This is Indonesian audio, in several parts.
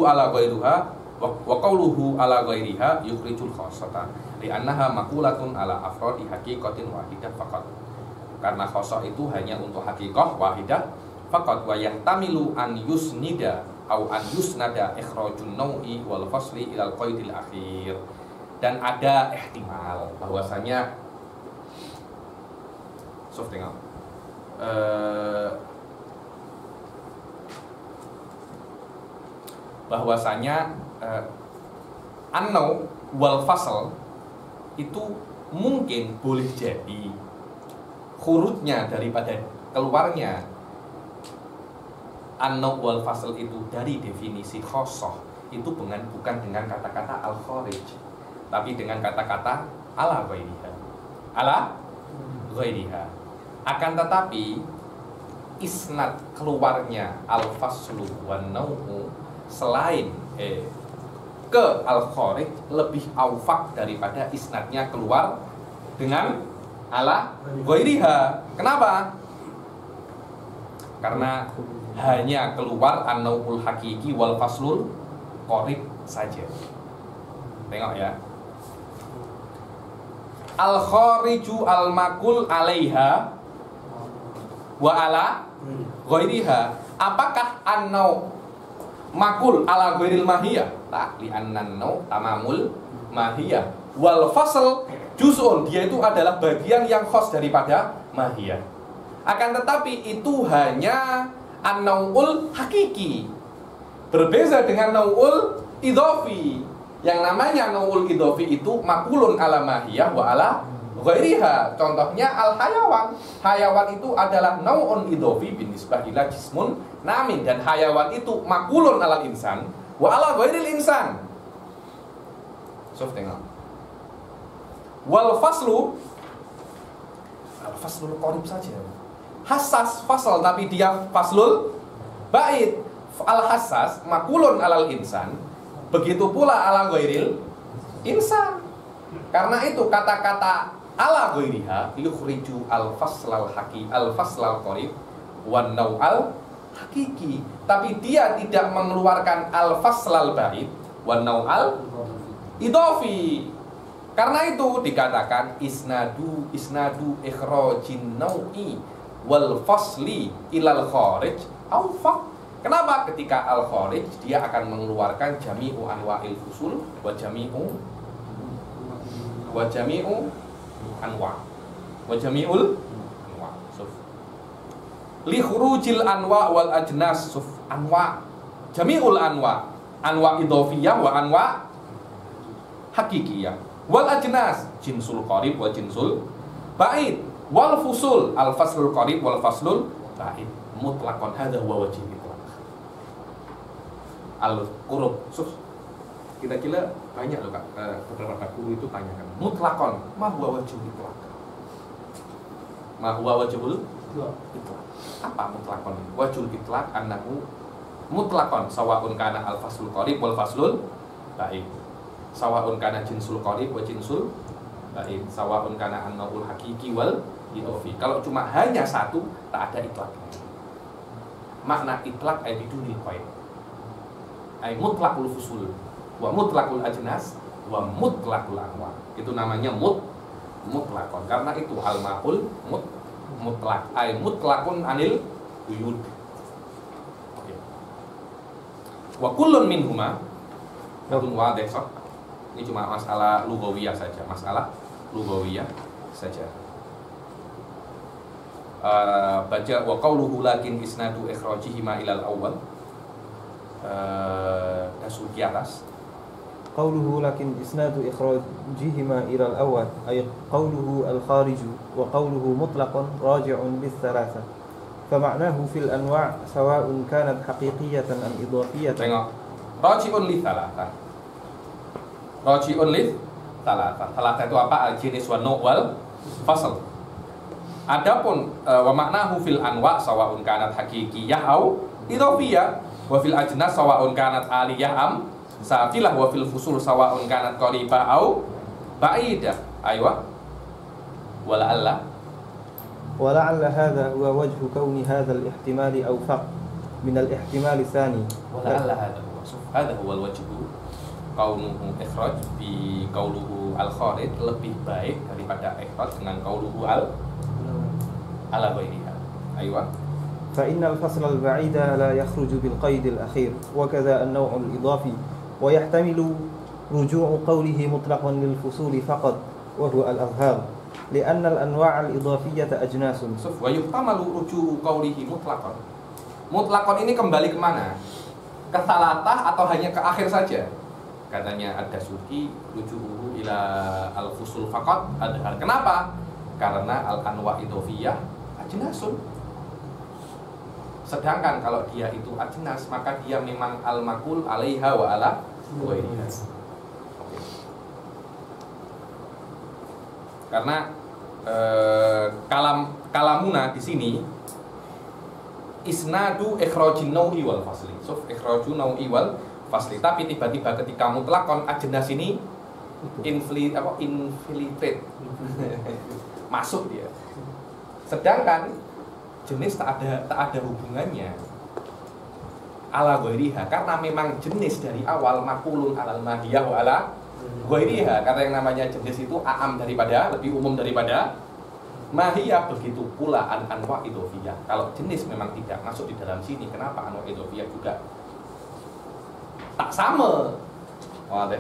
qawluhu ala ghairuha wa qawluhu ala ghairiha yukhrijul khassata li'annaha maqulatun ala afrodi haqiqatin wahidah faqat. Karena khosoh itu hanya untuk hakikah wahidah faqat, wa yahtamilu an yusnida au an yusnada ikhrajun nau'i wal fasli ilal qaidil akhir. Dan ada ihtimal bahwasanya tengok bahwasanya an-nau wal fasl itu mungkin boleh jadi khurujnya daripada keluarnya an-nau wal fasl itu dari definisi khosoh itu bukan dengan kata-kata al-kharij, tapi dengan kata-kata ala ghairiha. Ala ghairiha. Akan tetapi isnad keluarnya al-faslu wan nau'u selain ke al-kharij lebih aufak daripada isnadnya keluar dengan ala ghairiha. Kenapa? Karena hanya keluar an-nau'ul hakiki wal faslul qarib saja. Tengok ya. Al-khariju al-makul alaiha wa ala ghairiha. Apakah an-nau' makul ala ghairil mahiyah? Tak, li an-nau' tamamul mahiyah. Wal fasl juz'un, dia itu adalah bagian yang khas daripada mahiyah. Akan tetapi itu hanya an-nau'ul hakiki. Berbeza dengan nau'ul idhofi. Yang namanya nau'ul idhofi itu makulun ala mahiyah wa ala ghairiha. Contohnya al-hayawan. Hayawan itu adalah nau'un idhofi binisbah ila jismun namin. Dan hayawan itu makulun ala insan wa ala ghairil insan. Sof tengok. Wal faslu, al-faslul qarib saja. Hassas fasal tapi dia faslul bait. Al-hassas makulun alal insan, begitu pula ala ghairil insan. Karena itu kata-kata ala ghairiha yukhriju al-faslal haqi al-faslal qarib wan nau'al hakiki, tapi dia tidak mengeluarkan al-faslal bait wan nau'al idhofi. Karena itu dikatakan isnadu ikhrajin nau'i wal fasli ilal kharij aufaq. Kenapa? Ketika al kharij dia akan mengeluarkan jami'u anwa'il fusul wa jami'u anwa wa jami'ul anwa. Li khurujil anwa wal ajnas anwa jami'ul anwa idhofiyah wa anwa hakikiyah wal ajnas jinsul qarib wa jinsul ba'id wal fusul al faslul qarib wal faslul ba'id mutlaqan hadza huwa wajib itlaq. Al qurub kira-kira banyak loh Kak, beberapa guru itu tanyakan mutlaqan ma huwa wajib itlaq. Ma huwa wajibul itlaq. Apa mutlaqan? Wajibul itlaq annahu mutlaqan sawa'un kana al faslul qarib wal faslul ba'id. Sawa'un kana jinsul qarib wa jinsul ba'id. Sawa'un kana an-nau'ul hakiki wal idhofi. Kalau cuma hanya satu, tak ada itlaq. Makna itlaq ay bidunil qaid. Ay mutlaqul fusul wa mutlaqul ajnas wa mutlaqul anwa. Itu namanya mutlaqon. Karena itu al-maqul mutlaq ay mutlaqun anil quyud. Oke. Wa kullun minhuma yadun wadih. Ini cuma masalah lugawiyah saja, baca wa qawluhu lakin isnadu ikhrajihima ilal awwal. Dasu di atas. Qawluhu lakin isnadu ikhrajihima ilal awwal ay qawluhu al-khariju wa qawluhu mutlaqan raji'un bis-thalatha. Fama'nahu fil anwa' sawa'un kanat haqiqiyatan am idhafiyatan. Tengok. Raji'un li thalatha. Raji'un li thalatha. Thalatha itu apa? Al-jinis wa nu' wal fasl. Adapun wa maknahu fil anwa' sawa'un kanat haqiqiyah au idhafiyah wa fil ajnas sawa'un kanat aliyah am safilah wa fil fusul sawa'un kanat qaribah au ba'idah. Aywa. Wala'alla hadha huwa wajhu kauni hadha al-ihtimali awfaq min al-ihtimali thani. Wala'alla hadha. Hadza huwal wajhu kaunuhu ikhraj bi qauluhu al-kharij lebih baik daripada ikhraj dengan qauluhu ala ghairiha. Aywa. فإن الفصل البعيد لا يخرج بالقيد الأخير وكذا النوع الإضافي ويحتمل رجوع قوله مطلقا للفصول فقط وهو الأظهار لأن الأنواع الإضافية أجناس. ويحتمل رجوع قوله مطلقا. Mutlaqan ini kembali kemana? Ke salatah atau hanya ke akhir saja? Katanya Ad-Dasuki rujuhu ila al-fusul faqat adhar. Kenapa? Karena al-anwa idhofiyah ajnasun. Sedangkan kalau dia itu ajnas, maka dia memang al-makul alaiha wa ala ghairiha. Karena kalamuna di sini isnadu ikhrajin nau'i wal fasli. So ikhraju nau'i wal fasli. Tapi tiba-tiba ketika mutlaqon ajnas ini infiltrate masuk dia. Sedangkan jenis tak ada hubungannya ala ghairiha karena memang jenis dari awal makulun alal mahiyah wa ala ghairiha, karena yang namanya jenis itu aam daripada, lebih umum daripada mahiyah. Begitu pula anwa idhofiyah. Kalau jenis memang tidak masuk di dalam sini, kenapa anwa idhofiyah juga tak sama? Wadah.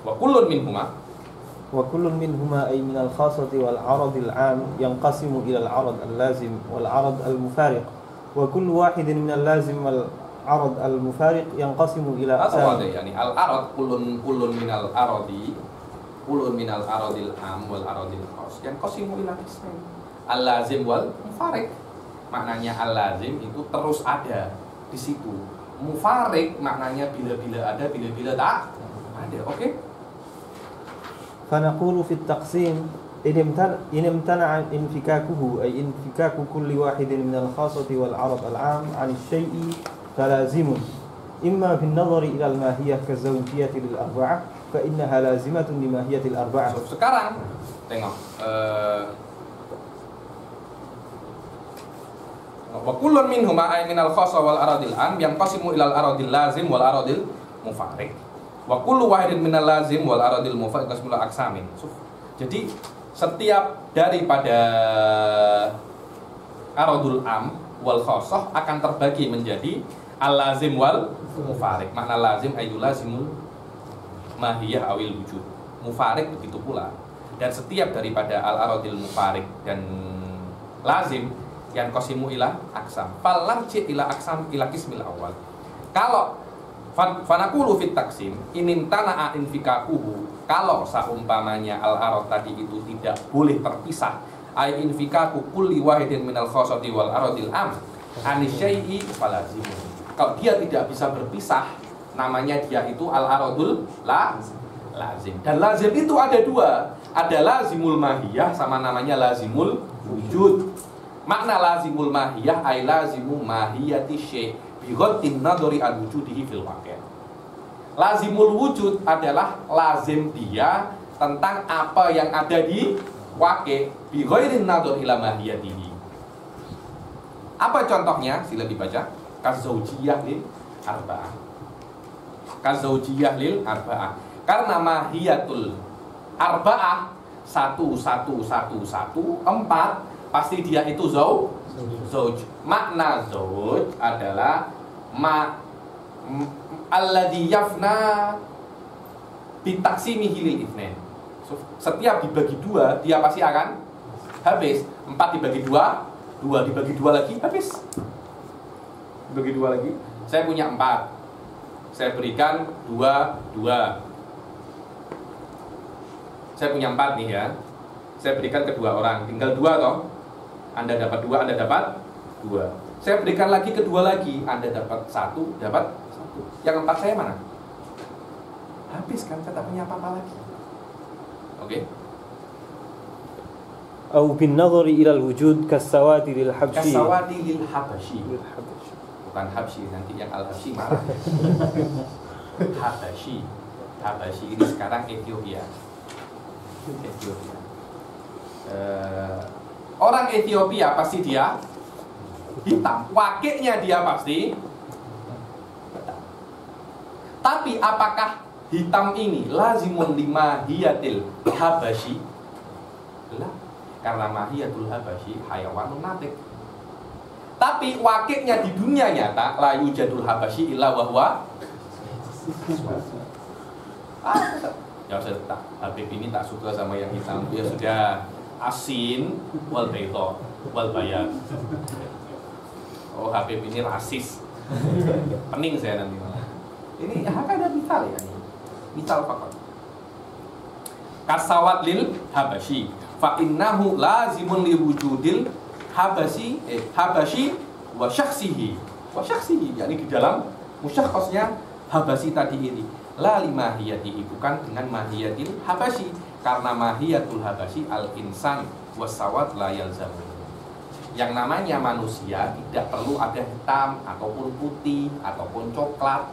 Wa kullun minhuma ay min al-khassati wal 'arad al-'am yanqasimu ila al-'arad al-lazim wal 'arad al-mufariq wa kullu wahidin min al-lazim wal 'arad al-mufariq yanqasimu ila aqsam. Yani al-'arad kullun min al-'aradi kullun min al-'aradil 'am wal 'aradil khass yanqasimu ila qismain al-lazim wal mufariq. Maknanya al-lazim itu terus ada di situ. Mufariq maknanya bila-bila ada, bila-bila tak ada. Oke? فنقول في التقسيم إن امتنع انفكاكه أي انفكاك كل واحد من الخاصة والعرض العام عن الشيء فلازم إما بالنظر إلى الماهية كالزوجية للأربعة فإنها لازمة لماهية الأربعة. Sekarang tengok wa kullun minhuma ay minal khassa wal aradil am yanqasimu ilal aradil lazim wal aradil mufariq. Wa kullu wahidin minal lazim wal aradil mufariq qasmul aqsamin. Jadi setiap daripada aradul am wal khassah akan terbagi menjadi al lazim wal mufariq. Makna lazim ay lazimul mahiyah awil wujud. Mufariq begitu pula. Dan setiap daripada al aradil mufariq dan lazim yang qasimu ila aqsam. Falarji ila aqsam ila qismil awal. Kalau fanaqulu fit taksim inintana infikakuhu, kalau saumpamanya al-arad tadi itu tidak boleh terpisah, ay infikaku kulli wahidin minal khassati wal aradil am anisyai'i falazim. Kalau dia tidak bisa berpisah, namanya dia itu al-aradul lazim. Dan lazim itu ada dua, ada lazimul mahiyah sama namanya lazimul wujud. Makna lazimul mahiyah ay lazimu mahiyati syai' bighaddin nadhari an wujudihi fil waqi'. Lazimul wujud adalah lazim dia tentang apa yang ada di waqi' bighaddin nadhari ila mahiyatihi. Apa contohnya? Sila dibaca. Kazaujiyah lil arba'ah. Kazaujiyah lil arba'ah. Karena mahiyatul arba'ah 1 1 1 1 4 pasti dia itu zauj. Makna zauj adalah alladhi yafna bitaksimihi lil itsnain. Setiap dibagi dua dia pasti akan habis. 4 dibagi 2, 2 dibagi 2 lagi habis. Dibagi 2 lagi. Saya punya 4. Saya berikan 2, 2. Saya punya 4 nih ya. Saya berikan kedua orang, tinggal 2 toh. Anda dapat 2, Anda dapat 2. Saya berikan lagi kedua lagi, Anda dapat 1, dapat 1. Yang 4 saya mana? Habis kan, saya tak punya apa-apa lagi. Oke. أو بالنظر إلى الوجود كالسواد للحبشي. Kasawadi lil habasyi. Bukan habsyi, nanti yang al-habsyi marah. Habasyi. Habasyi ini sekarang Ethiopia. Orang Ethiopia pasti dia hitam, wakilnya dia pasti hitam. Tapi apakah hitam ini lazimun limahiyatil habasyi? Lah, karena mahiyatul habasyi hayawanun natik. Tapi wakilnya di dunia nyata la yujadul habasyi illa wa huwa ya sudah, Habib ini tak suka sama yang hitam. Ya sudah, asin wal bayda wal bayad. Oh, Habib ini rasis. Pening saya nanti malah. Ini ada misal ya nih. Misal fakot. Kasawat lil habasyi fa innahu lazimun li wujudil habasyi wa syakhsihi. Wa syakhsihi, yakni di dalam musyakhkhasnya habasyi tadi ini. La limahiyatihi, bukan dengan mahiyatil habasyi, karena mahiyatul habasyi al-insan wasawat la yalzamu. Yang namanya manusia tidak perlu ada hitam ataupun putih ataupun coklat.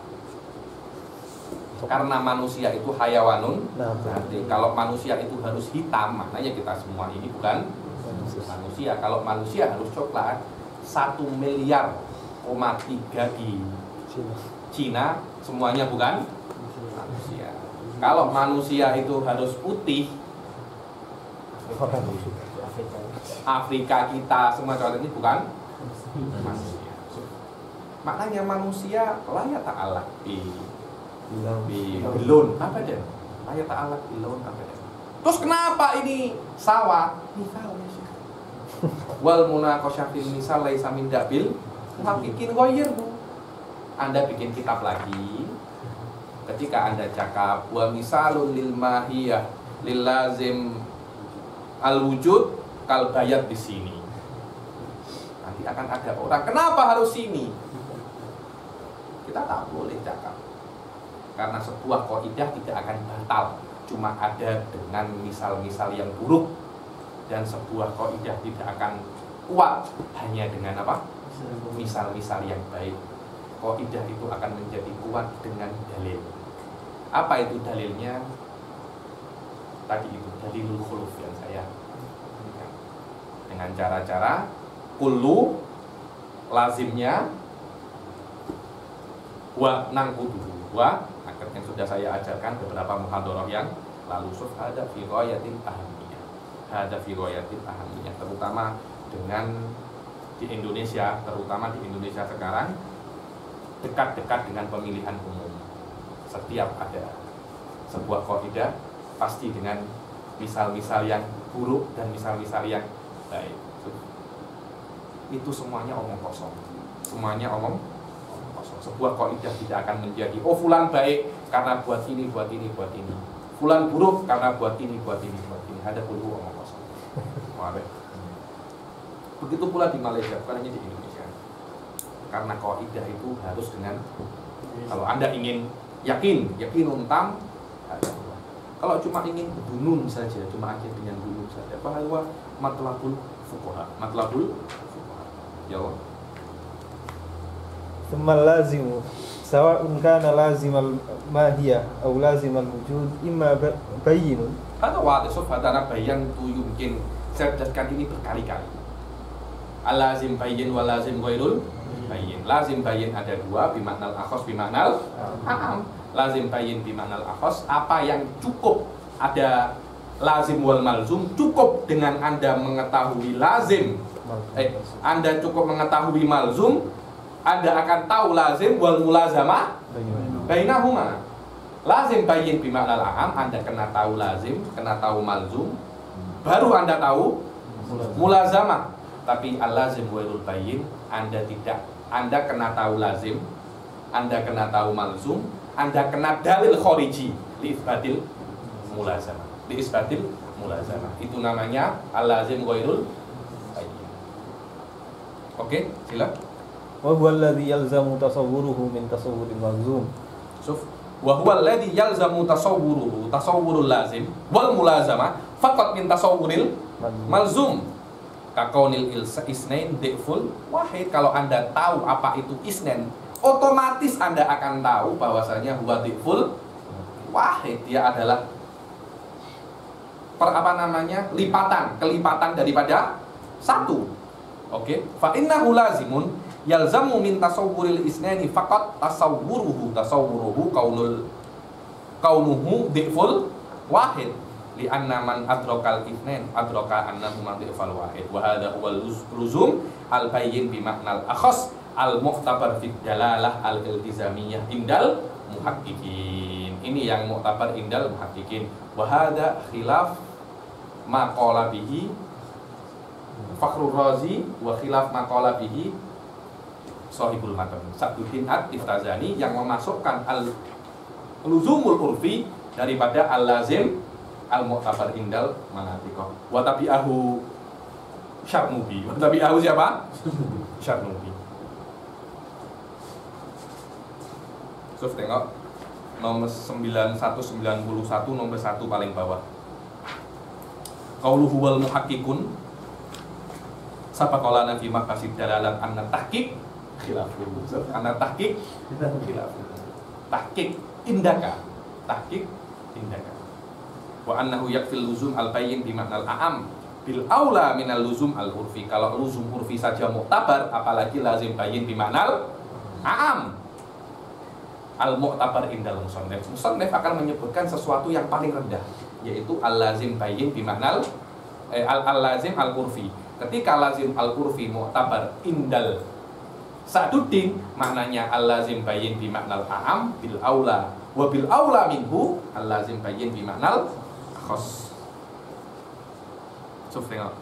Karena manusia itu hayawanun. Nanti kalau manusia itu harus hitam, maknanya kita semua ini bukan manusia. Kalau manusia harus coklat, 1,3 miliar di Cina semuanya bukan manusia. Kalau manusia itu harus putih, Afrika kita semua coklat ini bukan manusia. Maknanya manusia layak ta'ala bilun abadan. Layak ta'ala bilun abadan. Terus kenapa ini sawah? Misal ya Syekh. Wal munaqasyatil misal laisa min dabil haqiqin ghayyirhu. Anda bikin kitab lagi. Ketika Anda cakap wa misalun lil mahiyah lil lazim al wujud kal bayat di sini. Nanti akan ada orang, kenapa harus sini? Kita tak boleh cakap. Karena sebuah kaidah tidak akan batal, cuma ada dengan misal-misal yang buruk, dan sebuah kaidah tidak akan kuat hanya dengan apa? Misal-misal yang baik. Kaidah itu akan menjadi kuat dengan dalil. Apa itu dalilnya? Tadi itu dalilul khuluf yang saya berikan. Dengan cara-cara kullu lazimnya wa nangkudu wa akad yang sudah saya ajarkan beberapa muhadharah yang lalu. Ada fi ghayatil ahamiyah. Ada fi ghayatil ahamiyah, terutama dengan di Indonesia, terutama di Indonesia sekarang dekat-dekat dengan pemilihan umum. Setiap ada sebuah kaidah pasti dengan misal-misal yang buruk dan misal-misal yang baik. Itu semuanya omong kosong. Semuanya omong kosong. Sebuah kaidah tidak akan menjadi oh fulan baik karena buat ini, buat ini, buat ini. Fulan buruk karena buat ini, buat ini, buat ini. Ada puluh omong kosong. Begitu pula di Malaysia, bukan hanya di Indonesia. Karena kaidah itu harus dengan, kalau Anda ingin yakin untam, kalau cuma ingin bunun saja, cuma aja dengan bunun saja, bahwa matlabul fuqaha, ya Allah. Thumma lazimu sawa'un kana lazimal mahiyah aw lazimal wujud imma bayyinun. Ada wadah hadana bayan tu yumkin. Saya jelaskan ini berkali-kali. Al-lazim bayyin wa lazim ghairul bayyin. Lazim bayyin ada dua, bimaknal akhos bimaknal am. Lazim bayyin bimaknal akhos, apa yang cukup, ada lazim wal malzum, cukup dengan Anda mengetahui lazim, Anda cukup mengetahui malzum, Anda akan tahu lazim wal mulazamah bainahuma. Lazim bayyin bimaknal am, Anda kena tahu lazim, kena tahu malzum, baru Anda tahu mulazamah. Tapi al-lazim wailul bayyin, Anda tidak, Anda kena tahu lazim, Anda kena tahu malzum, Anda kena dalil khariji li isbatil mulazamah. Li isbatil mulazamah. Itu namanya al-lazim wailul bayyin. Oke, silakan. Wa huwa alladhi yalzamu tasawwuruhu min tasawwuril malzum. Wa huwa alladhi yalzamu tasawwuruhu tasawwurul lazim wal mulazamah faqat min tasawwuril malzum. Kakaunil isnain diful wahid. Kalau Anda tahu apa itu isnain, otomatis Anda akan tahu bahwasanya huwa diful wahid, dia adalah kelipatan daripada satu. Oke, fa innahu lazimun yalzamu min tasawwuril isnani faqat tasawwuruhu kaunuhu dhiful wahid li'anna man adrakal ithnain adraka annahuma dhifal wahid wa hadha huwa luzum al-bayyin bi ma'nal akhas al-mu'tabar fi dalalah al-iltizamiyah indal muhaqqiqin. Ini yang mu'tabar indal muhaqqiqin. Wa hadha khilaf ma qala bihi Fakhrur Razi wa khilaf ma qala bihi Shahibul Matan. Saduddin At-Tiftazani yang memasukkan al-luzumul urfi daripada al-lazim al-mu'tabar indal manatiqah. Wa tabi'ahu Syarnubi. Wa tabi'ahu siapa? Syarnubi. So, tengok nomor 9191 nomor 1 paling bawah. Qauluhu wal muhaqqiqun sabaqalana fi maqasid dalalat anna tahqiq khilafun. Anna tahqiq khilafun. Tahqiq indaka. Tahqiq indaka. Wa annahu yakfil luzum al-bayyin bi ma'nal a'am bil aula minal luzum al-urfi. Kalau luzum urfi saja mu'tabar, apalagi lazim bayyin bi ma'nal a'am. Al-mu'tabar indal musannif. Musannif akan menyebutkan sesuatu yang paling rendah, yaitu al-lazim bayyin bi ma'nal al-lazim al-urfi. Ketika lazim al-urfi mu'tabar indal Saduddin, maknanya al-lazim bayyin bi ma'nal a'am bil aula wa bil aula minhu al-lazim bayyin bi ma'nal khas. So, tengok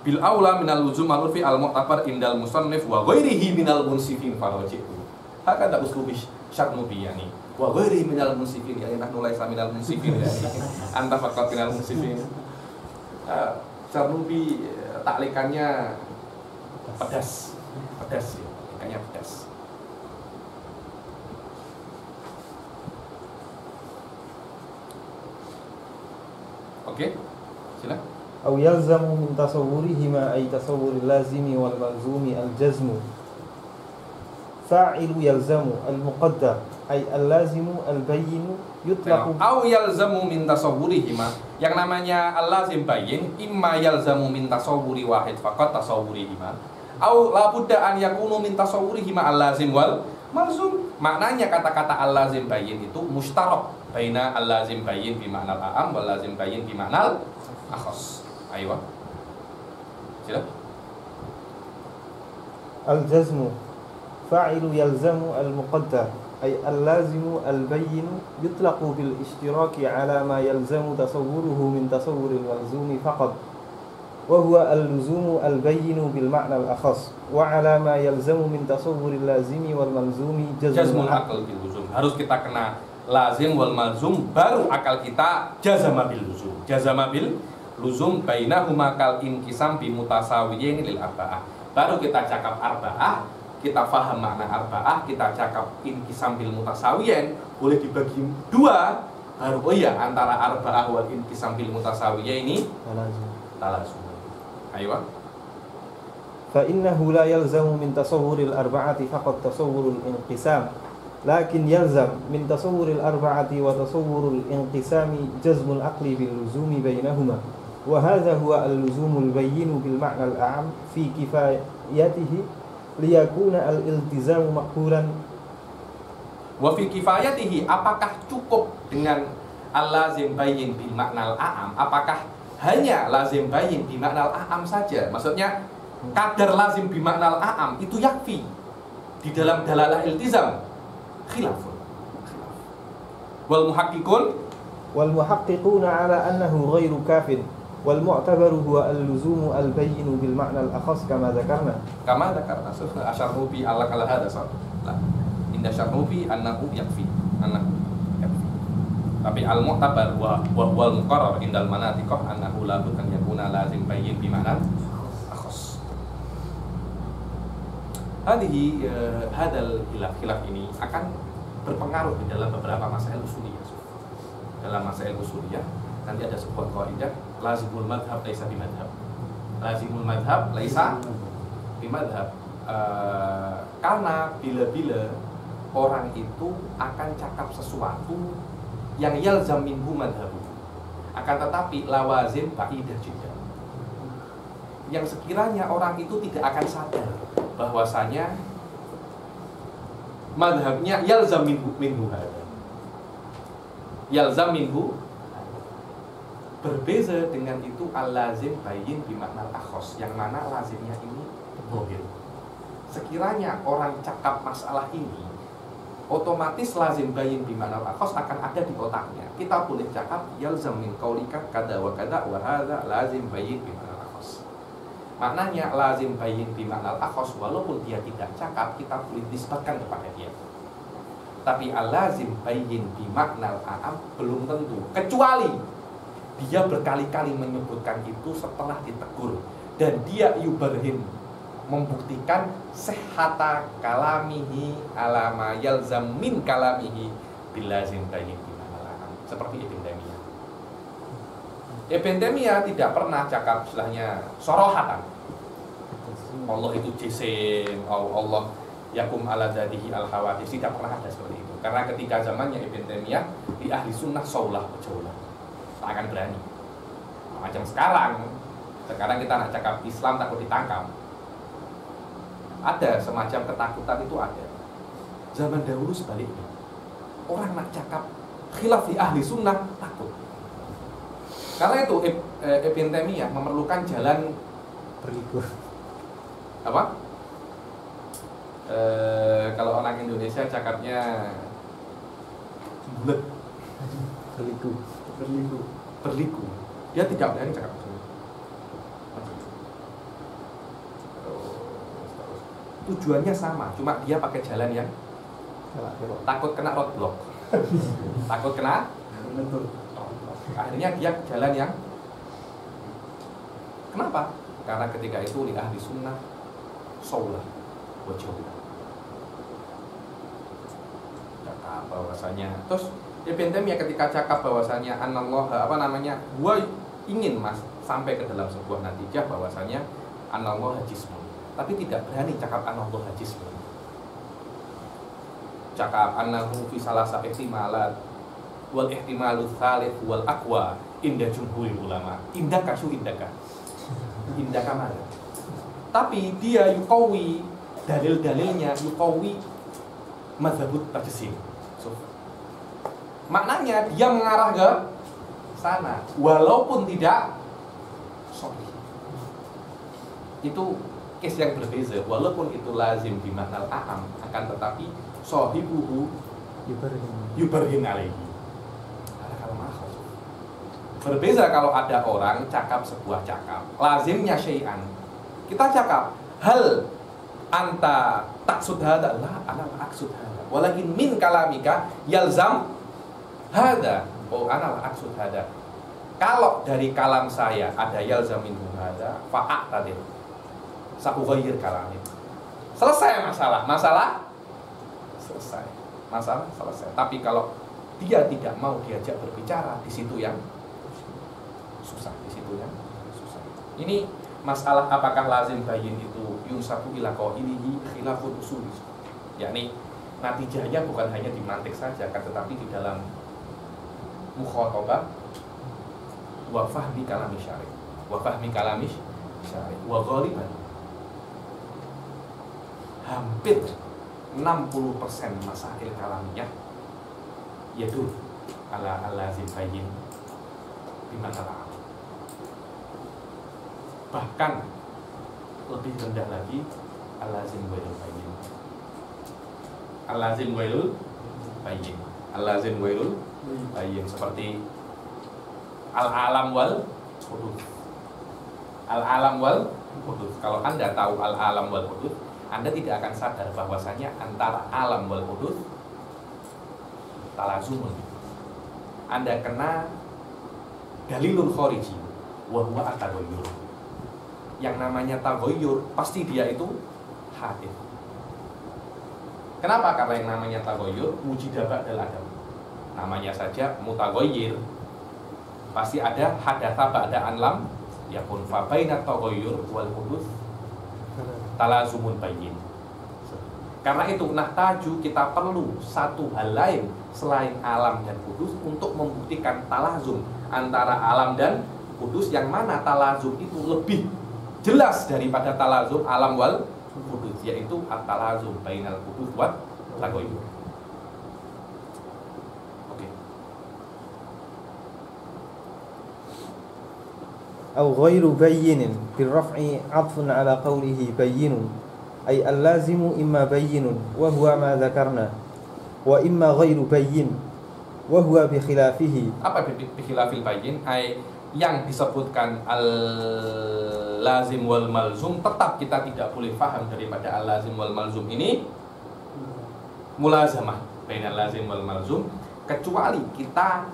bil aula minal luzum al-urfi al-mu'tabar indal musannif wa ghairihi minal munsifin faraji'u. Hakada uslubi Syarnubi yani wa ghairihi minal munsifin yani nahnu laisa minal munsifin yani anta faqat minal munsifin. Syarnubi taklikannya pedas ya, taklikannya pedas. Oke, silakan. أو يلزم من تصورهما أي تصور اللازم والملزوم الجزم فاعل يلزم المقدر أي اللازم البين يطلق. Au yalzamu min tasawwurihima, yang namanya al-lazim bayyin imma yalzamu min tasawwuri wahid faqat tasawwurihima au la budda an yakunu min tasawwurihima al-lazim wal malzum. Maknanya kata-kata al-lazim bayyin itu mustarak baina al-lazim bayyin bi ma'nal a'am wal lazim bayyin bi ma'nal akhas. Ayo. Sila. الجزم فاعل يلزم المقدر أي اللازم البين يطلق بالاشتراك على ما يلزم تصوره من تصور الملزوم فقط وهو اللزوم البين بالمعنى الأخص وعلى ما يلزم من تصور اللازم والملزوم جزم العقل باللزوم. Harus kita kena lazim wal malzum baru akal kita jazama bil luzum. Jazama bil luzum bainahuma kal inkisam bi mutasawiyin lil arba'ah. Baru kita cakap arba'ah, kita faham makna arba'ah, kita cakap inkisam bil mutasawiyin boleh dibagi dua. Baru oh iya antara arba'ah wal inkisam bil mutasawiyin ini talazum. Ayo. فإنه لا يلزم من تصور الأربعة فقط تصور الانقسام لكن يلزم من تصور الأربعة وتصور الانقسام جزم العقل باللزوم بينهما وهذا هو اللزوم البين بالمعنى الأعم في كفايته ليكون الالتزام مقبولا. Wa fi kifayatihi, apakah cukup dengan al-lazim bayyin bil ma'nal a'am? Apakah hanya lazim bayyin bi ma'nal a'am saja? Maksudnya kadar lazim bi ma'nal a'am itu yakfi di dalam dalalah iltizam? Khilafun. Wal muhaqqiqun ala annahu ghairu kafin wal mu'tabaru huwa al-luzumu al-bayyin bil ma'na al-akhas kama dzakarna. Asyarnubi ala kala hada sah. Inda syarnubi annahu yakfi. Tapi al-mu'tabar wa wal muqarrar indal manatiqah annahu la budda an yakuna lazim bayyin bi ma'na akhas. Hadhihi hadal khilaf ini akan berpengaruh di dalam beberapa masail usuliyah. Dalam masail usuliyah nanti ada sebuah kaidah lazimul madhab laisa bi madhab. Lazimul madhab laisa bi madhab. Karena bila-bila orang itu akan cakap sesuatu yang yalzam minhu madhabu, akan tetapi lawazim ba'idah jiddan, yang sekiranya orang itu tidak akan sadar bahwasanya madhabnya yalzam minhu hada. Yalzam minhu berbeza dengan itu al-lazim bayyin bimakna al-akhos, yang mana lazimnya ini bohir. Sekiranya orang cakap masalah ini, otomatis lazim bayyin bimakna al-akhos akan ada di otaknya. Kita boleh cakap yalzam min qaulika kada wa kada wa hadza lazim bayyin bimakna al-akhos. Maknanya lazim bayyin bimakna al-akhos, walaupun dia tidak cakap, kita boleh nisbatkan kepada dia. Tapi al-lazim bayyin bimakna al-a'am belum tentu, kecuali dia berkali-kali menyebutkan itu setelah ditegur, dan dia yubarhin membuktikan sehata kalamihi alama yalzam min kalamihi bilazim bayyin bimakna al-a'am, seperti Ibn Taimiyah. Ibn Taimiyah tidak pernah cakap istilahnya sorohatan Allah itu jisim, Allah yakum ala dzatihi al-hawadits, tidak pernah ada seperti itu. Karena ketika zamannya Ibn Taimiyah, di ahli sunnah saulah wajaulah, tak akan berani. Macam sekarang kita nak cakap Islam takut ditangkap. Ada semacam ketakutan itu ada. Zaman dahulu sebaliknya, orang nak cakap khilaf di ahli sunnah takut. Karena itu Ibn Taimiyah memerlukan jalan berliku. Apa? Kalau orang Indonesia cakapnya bulet, berliku. Dia tidak berani cakap itu. Tujuannya sama, cuma dia pakai jalan yang takut kena roadblock, takut kena. Akhirnya dia jalan yang kenapa? Karena ketika itu di ahli sunnah saulah wajaulah. Cakap bahwasanya, terus Ibn Taimiyah ketika cakap bahwasanya anallah gua ingin sampai ke dalam sebuah natijah bahwasanya anallah jismun, tapi tidak berani cakap anallah jismun. Cakap annahu fi salasa ihtimalat wal ihtimalu tsalits wal aqwa inda jumhurul ulama. Indaka mana? Tapi dia yuqawi dalil-dalilnya, yuqawi mazhabut tajsim. Maknanya dia mengarah ke sana walaupun tidak sahih. Itu case yang berbeza, walaupun itu lazim di makna al-a'am, akan tetapi sahibuhu yubarhin alaihi. Berbeza kalau ada orang cakap sebuah cakap, lazimnya syai'an. Kita cakap hal anta taksud hada, la ana aksud hada, walakin min kalamika yalzam hada, oh ana aksud hada. Kalau dari kalam saya ada yalzam minhu hada, fa'at tadi sakughayyir kalamit. Selesai masalah selesai. Masalah selesai. Tapi kalau dia tidak mau diajak berbicara, di situ yang susah, Ini masalah apakah lazim bayyin itu yunsabu ila qailihi khilaful usul. Yakni natijahnya bukan hanya di mantik saja, kan, tetapi di dalam mukhatabah wa fahmi kalami syar'i. Wa ghaliban hampir 60% masail kalamiyah yaitu ala lazim bayyin di masalah. Bahkan lebih rendah lagi al-lazim wailul bayyin. Al-lazim wailul bayyin seperti al-alam wal hudud. Kalau Anda tahu al-alam wal hudud, Anda tidak akan sadar bahwasanya antara alam wal hudud talazumun. Anda kena dalilul khariji wa huwa at-taghayyur. Yang namanya taghayyur pasti dia itu hadits. Kenapa? Karena yang namanya taghayyur wujidah ba'dal adam. Namanya saja mutaghayyir. Pasti ada hadatsa ba'da an lam yakun, fa bainat taghayyur wal hudud talazumun bayyin. Karena itu nahtaju, kita perlu satu hal lain selain alam dan hudud untuk membuktikan talazum antara alam dan hudud, yang mana talazum itu lebih jelas daripada talazum alam wal hudud. yaitu at-talazum bainal huduth wat taghayyur. Oke. أو غير بين بالرفع عطف على قوله بين أي اللازم إما بين وهو ما ذكرنا وإما غير بين وهو بخلافه. Apa bikhilafil bayyin? Yang disebutkan al-lazim wal malzum tetap kita tidak boleh paham daripada al-lazim wal malzum ini mulazamah bainal lazim wal malzum, kecuali kita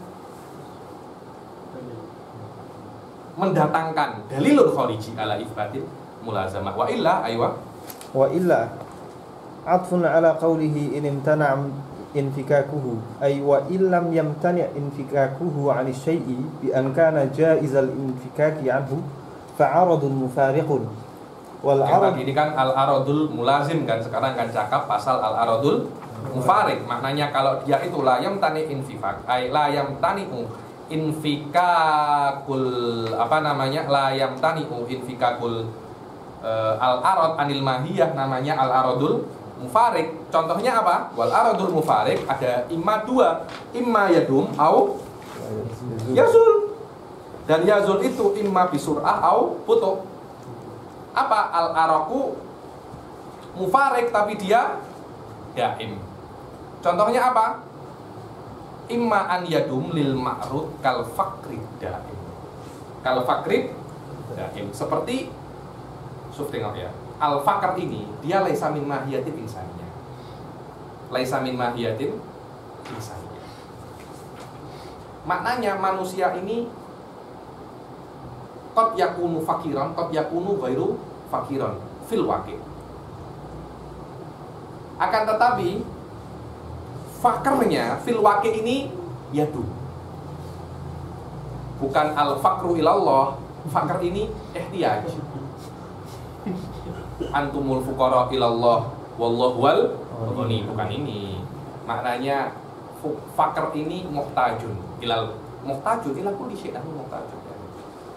mendatangkan dalilul khariji ala ifbatil mulazamah. Wa illa وإلا عطف على قوله إن امتنع انفكاكه أي وإن لم يمتنع انفكاكه عن الشيء بأن كان جائز الانفكاك عنه فعرض مفارق. والعرض ini kan al-aradul mulazim kan, sekarang kan cakap pasal al-aradul mufarik. Maknanya kalau dia itu la yamtani infifak ay la yamtani infikakul la yamtani infikakul al-arad anil mahiyah, namanya al-aradul mufarik. Contohnya apa? Wal aradul mufarik ada imma dua, imma yadum au yazul. Dan yazul itu imma bisur'ah au putuk. Apa? Al-araku mufarik tapi dia daim. Contohnya apa? Imma an yadum lil ma'rud kal fakrid daim. Kal fakrid daim. Seperti tengok ya, al-fakar ini dia laisa min mahiyatin insaniyah. Laisa min mahiyatin insaniyah. Maknanya manusia ini qad yakunu fakiran, qad yakunu ghairu fakiran fil waqi'. Akan tetapi fakarnya fil waqi' ini yadu. Bukan al-fakru ilallah, fakar ini ihtiyaj. Antumul fuqara ilallah wallahu wal ghani, bukan ini. Maknanya fakir ini muhtajun ila kulli syai', nahnu muhtajun.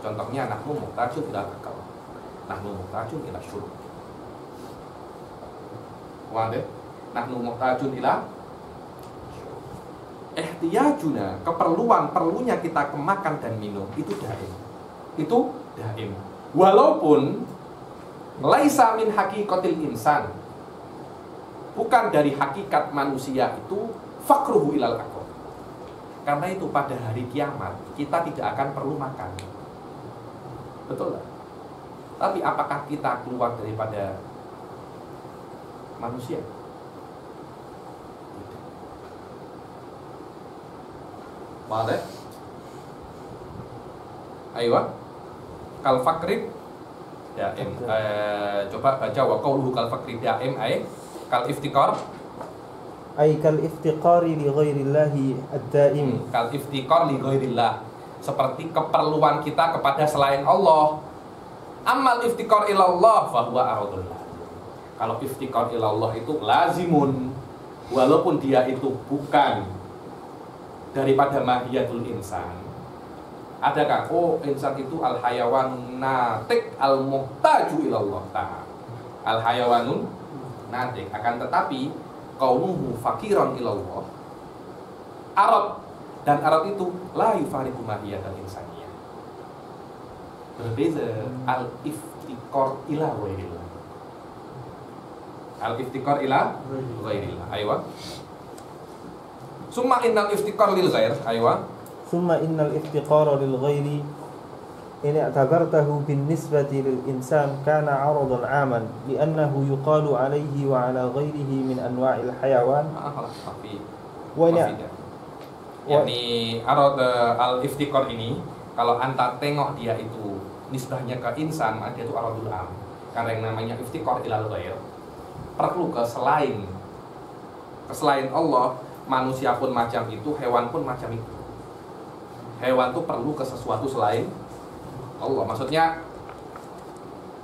Contohnya nahnu muhtajun ila akal. Nahnu muhtajun ila syurb. Wadah? Nahnu muhtajun ila ihtiyajuna, perlunya kita ke makan dan minum itu daim. Itu daim. Walaupun laisa min haqiqatil insan, bukan dari hakikat manusia itu fakruhu ilal akal. Karena itu pada hari kiamat kita tidak akan perlu makan. Betul lah. Tapi apakah kita keluar daripada manusia? Wadah? Ayo, kal fakrid daim. Coba baca wa qauluhu kal fakri daim ay kal iftikar ay kal iftiqari li ghairillahi ad-daim. Kal iftikar li ghairillah, seperti keperluan kita kepada selain Allah. Amal iftikar ilallah fa huwa aradul. Kalau iftikar ilallah itu lazimun, walaupun dia itu bukan daripada mahiyatul insan. Adakah insan itu al hayawan natik al muhtaju ilallah ta'ala. Al hayawanun natik, akan tetapi kaunuhu fakiran ilallah arad, dan arad itu la yufariqu mahiyatul insaniyah. Berbeza al iftikar ila ghairillah. Al iftikar ila ghairillah. Aywa. Summa innal iftikar lil ghair. Aywa. ثم إن الافتقار للغير إن اعتبرته بالنسبة للإنسان كان عرضا عاما لأنه يقال عليه وعلى غيره من أنواع الحيوان. Yani arad al-iftikar ini kalau anta tengok dia itu nisbahnya ke insan, dia itu aradul am. Karena yang namanya iftikar ilal ghair perlu ke selain Allah. Manusia pun macam itu, hewan pun macam itu. Hewan itu perlu ke sesuatu selain Allah. Maksudnya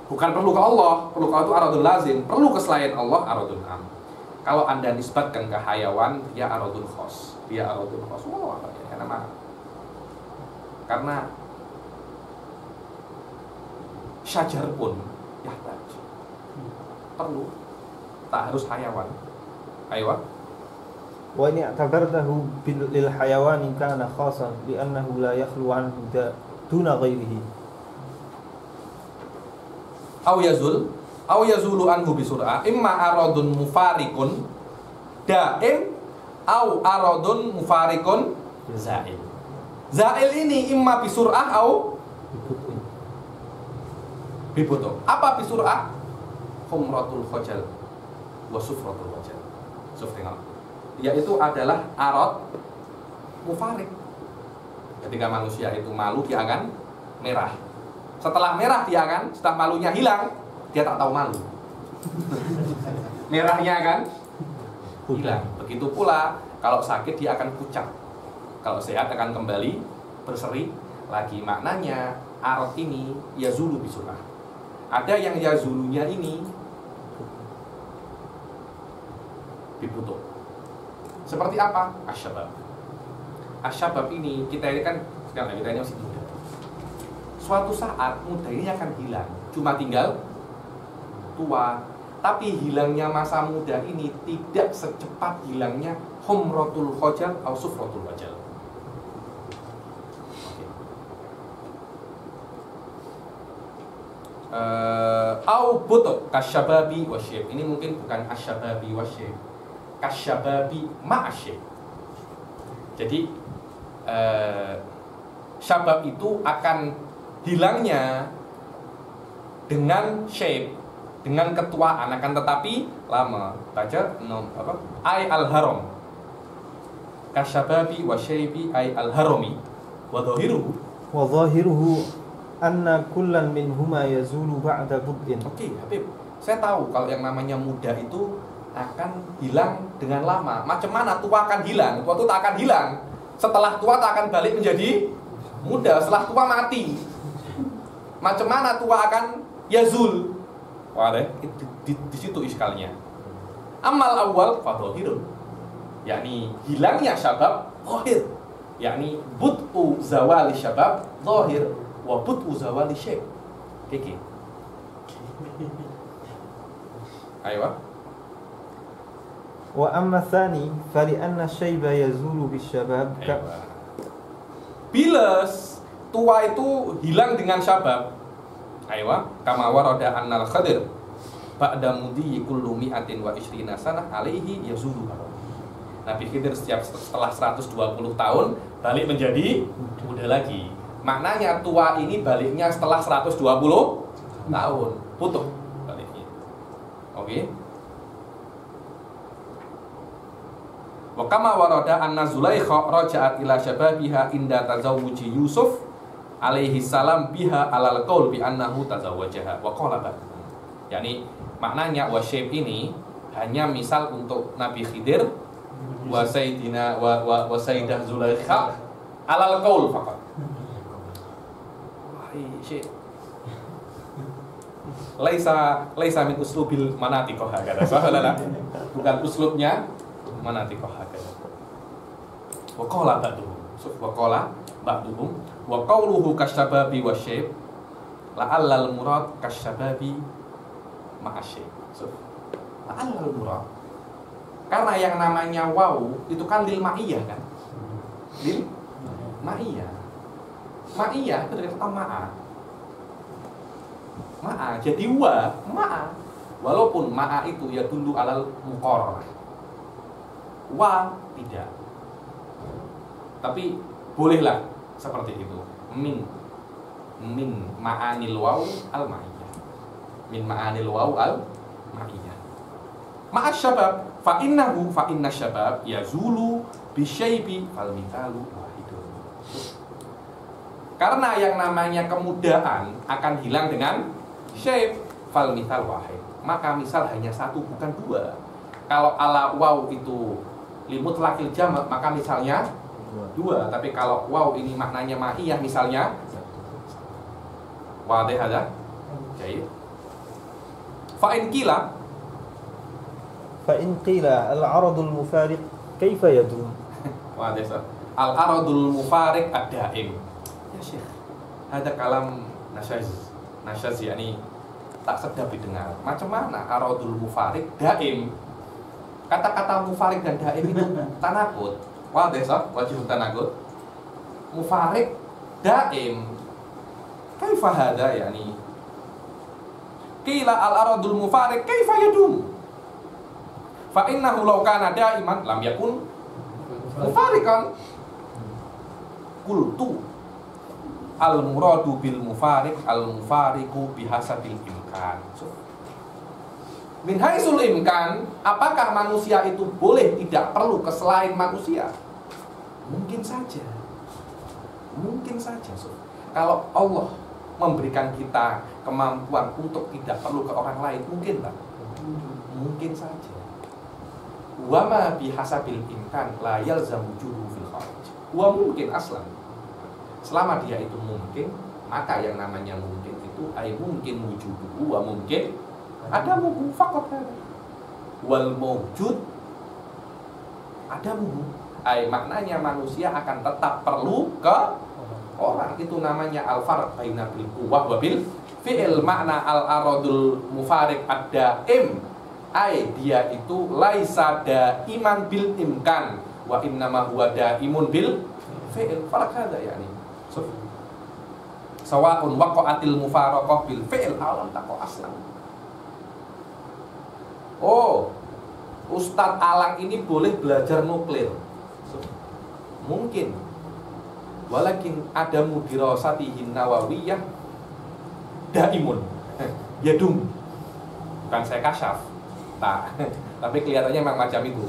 bukan perlu ke Allah, perlu ke Allah itu aradul lazim, perlu ke selain Allah aradul am. Kalau Anda nisbatkan ke hayawan, dia aradul khos. Dia aradul khos. Wow, apa ya nama? Karena syajar pun yahtaj, perlu tak harus hayawan. Ayo. وإن اعتبرته للحيوان كان خاصا لأنه لا يخلو عنه دون غيره. Au yazulu anhu bisur'ah imma aradun mufarikun daim au aradun mufarikun zail. Zail ini imma bisur'ah au bibutu. Apa bisur'ah? Humratul khajal wa sufratul wajal. Yaitu adalah arad mufarik. Ketika manusia itu malu, dia akan merah. Setelah merah dia akan, setelah malunya hilang, dia tak tahu malu. Merahnya akan hilang. Begitu pula kalau sakit dia akan pucat. Kalau sehat akan kembali berseri lagi. Maknanya arad ini yazulu bisur'ah. Ada yang yazulunya ini dibutuh. Seperti apa? Asyabab. Asyabab ini kita ini kan sekarang kita ini masih muda. Suatu saat muda ini akan hilang, cuma tinggal tua. Tapi hilangnya masa muda ini tidak secepat hilangnya humratul khajal atau sufratul wajal. Au butuh kasyababi wasyib. Ini mungkin bukan asyababi wasyib, kasyababi ma'asyib. Jadi syabab itu akan hilangnya dengan syib, dengan ketuaan, akan tetapi lama. Baca ay al-haram. Kasyababi wasyibi ay al-harami wa dhahiruhu anna kullan minhuma yazulu ba'da bud'in. Oke, Habib. Saya tahu kalau yang namanya muda itu akan hilang dengan lama. Macam mana tua akan hilang? Tua itu tak akan hilang. Setelah tua tak akan balik menjadi muda. Setelah tua mati. Macam mana tua akan yazul? Wah, di situ iskalnya. Amal awal fadhahirun. Yakni hilangnya syabab zahir. Yakni bud'u zawali syabab zahir. Wabut uzawali syekh. Kiki. Ayo. Wa amma tsani fali'anna syaiba yazulu bisyabab. Bila tua itu hilang dengan syabab. Ayo, kama warada annal khadir ba'da mudhi kullu mi'atin wa ishrina sanah alaihi yazulu. Nabi Khidir setelah 120 tahun balik menjadi muda lagi. Maknanya tua ini baliknya setelah 120 tahun. Putus baliknya. Oke. Wa kama warada anna Zulaikha raja'at ila syababiha inda tazawuji Yusuf alaihi salam biha alal qaul bi annahu tazawwajaha wa qala ba'd. Yani maknanya wasyib ini hanya misal untuk Nabi Khidir wa sayyidina wa sayyidah Zulaikha alal qaul faqat. Syekh. Laisa min uslubil manatiqah hakada. Sahalah. Bukan uslubnya manatiqah hakada. Wa qala ba'duhum wa qawluhu kasyababi wasyib la'allal murad kasyababi ma'asyib. La'allal murad. Karena yang namanya waw itu kan lil ma'iyah kan? Lil ma'iyah. Ma'iyah itu dari kata ma'a. Ma'a, jadi ma'a. Walaupun ma'a itu ya dulu alal muqarrarah. Wa tidak. Tapi bolehlah seperti itu. Min ma'anil waw al ma'iyah. Min ma'anil waw al ma'iyah. Ma'a syabab fa inna syabab yazulu bisyaibi fal mithalu. Karena yang namanya kemudaan akan hilang dengan syaib fal mithal wahid. Maka misal hanya satu bukan dua. Kalau ala waw itu limut lakil jamak maka misalnya dua. Tapi kalau waw ini maknanya ma'iyah misalnya wadih ada. Jadi fa in qila al-aradul mufariq kaifa yadum. Wadih al-aradul mufariq ad-daim. Ya Syekh, ada kalam nasyaz yakni tak sedap didengar. Macam mana aradul mufarik daim? Kata-kata mufarik dan daim itu tanakut. Wah, desok wajib tanakut. Mufarik daim. Kaifa hada yani? Qila al-aradul mufarik kaifa yadum? Fa innahu law kana daiman lam yakun mufarikan. Qultu al-muradu bil mufarik al-mufariku bihasabil imkan. Min haitsul imkan, apakah manusia itu boleh tidak perlu ke selain manusia? Mungkin saja. Mungkin saja. Kalau Allah memberikan kita kemampuan untuk tidak perlu ke orang lain, mungkin tak? Mungkin saja. Wa ma bihasabil imkan la yalzamu wujudu fil kharij. Wa mungkin aslan. Selama dia itu mungkin, maka yang namanya mungkin itu ay mungkin wujudu wa mungkin ada muhu faqat. Wal mawjud ada muhu. Ay maknanya manusia akan tetap perlu ke orang. Itu namanya al-farq baina bil quwwah wa bil fi'il. Makna al-aradul mufarik ad-daim ay dia itu laisa daiman bil imkan wa innama huwa daimun bil fi'il. Farq hada yani sawa'un waqa'atil mufaraqah bil fi'il alam taqa aslan. Oh, Ustadz Alang ini boleh belajar nuklir. Mungkin. Walakin ada mudirasatihin nawawiyah daimun. Yadum. Bukan saya kasyaf. Nah, tapi kelihatannya memang macam itu.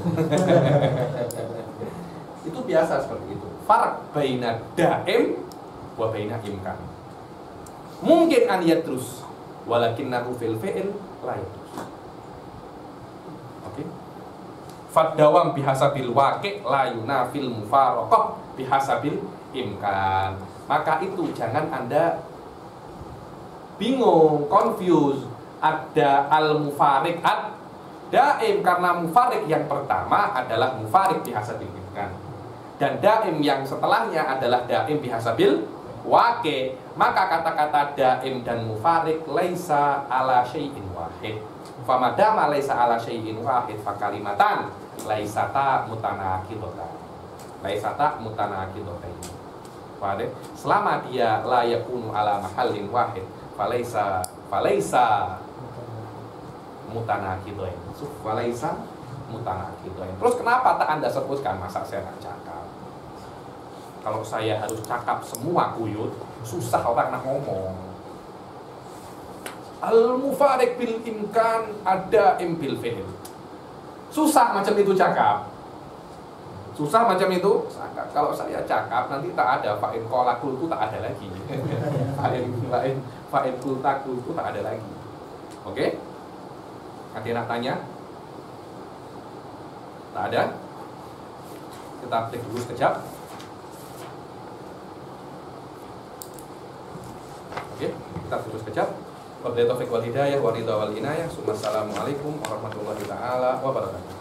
Itu biasa seperti itu. Farq baina daim wa baina imkan. Mungkin an yadrus walakinnahu fil fi'il la yadrus. Oke. Fadawam bihasabil waqi' la yunafil mufaraqah bihasabil imkan. Maka itu jangan Anda bingung, confuse. Ada al-mufarik ad-daim, karena mufarik yang pertama adalah mufarik bihasabil imkan. Dan daim yang setelahnya adalah daim bihasabil waqi'. Maka kata-kata daim dan mufarik laisa ala syai'in wahid. Famadama laisa ala syai'in wahid fa kalimatan laisata mutanaqidatan. Laisata mutanaqidatan. Paham? Selama dia la yakunu ala mahallin wahid falaisa mutanaqidain. Falaisa mutanaqidain. Terus kenapa tak Anda sebutkan? Masa saya tak cakap? Kalau saya harus cakap semua kuyut, susah orang nak ngomong. Al-mufarik bil imkan ada bil fi'il. Susah macam itu cakap. Susah macam itu cakap. Kalau saya cakap nanti tak ada fa'in qala qultu, tak ada lagi. Fa'in qulta qultu tak ada lagi. Oke? Ada yang nak tanya? Tak ada? Kita break dulu sekejap. Oke, kita tunggu sekejap. Wabillahi taufiq wal hidayah wa ridha wal inayah. Assalamualaikum warahmatullahi taala wabarakatuh.